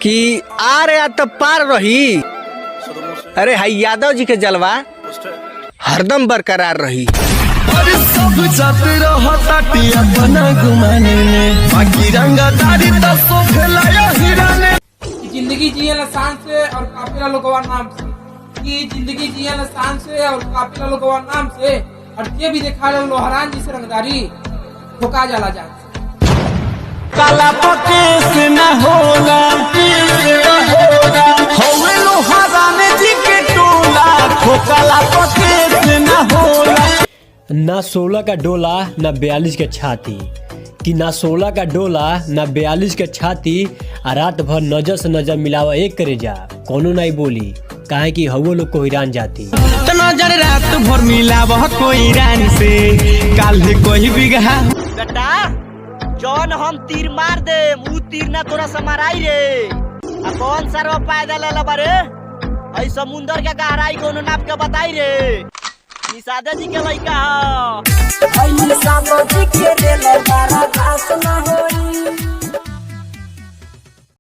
कि आ रहा तो पार रही। अरे हाई यादव जी के जलवा हरदम बरकरार रही। सब जात रहताटी अपना गुमाने में बाकी रंगदारी तो सोखेला हिराने। जिंदगी जिये शान से और काफिला लोगवा नाम से, कि जिंदगी जिये शान से और काफिला लोगवा नाम से, और ये भी देखा लो लोहरान जी से रंगदारी ठोका जाला जान काला पकेस न होला होवे लोहरान जी के टोला ठोकाला पकेस न होला। ना 16 का डोला ना 42 के छाती, कि ना 16 का डोला ना 42 के छाती, आ रात भर नजर से नजर मिलावा एक करे जा कोनो नहीं बोली, काहे कि हवो लोग को ईरान जाती। तो नजर रात भर मिलावा कोई ईरान से काल कोई बिगहा बेटा जौन हम तीर मार दे ऊ तीर ना तोरा से माराई रे। आ कौन सरवा पैदल ले बारे ऐ समुंदर के गहराई कोनो नाप के बताई रे। निसादा जी के लइका निसादा जी के रे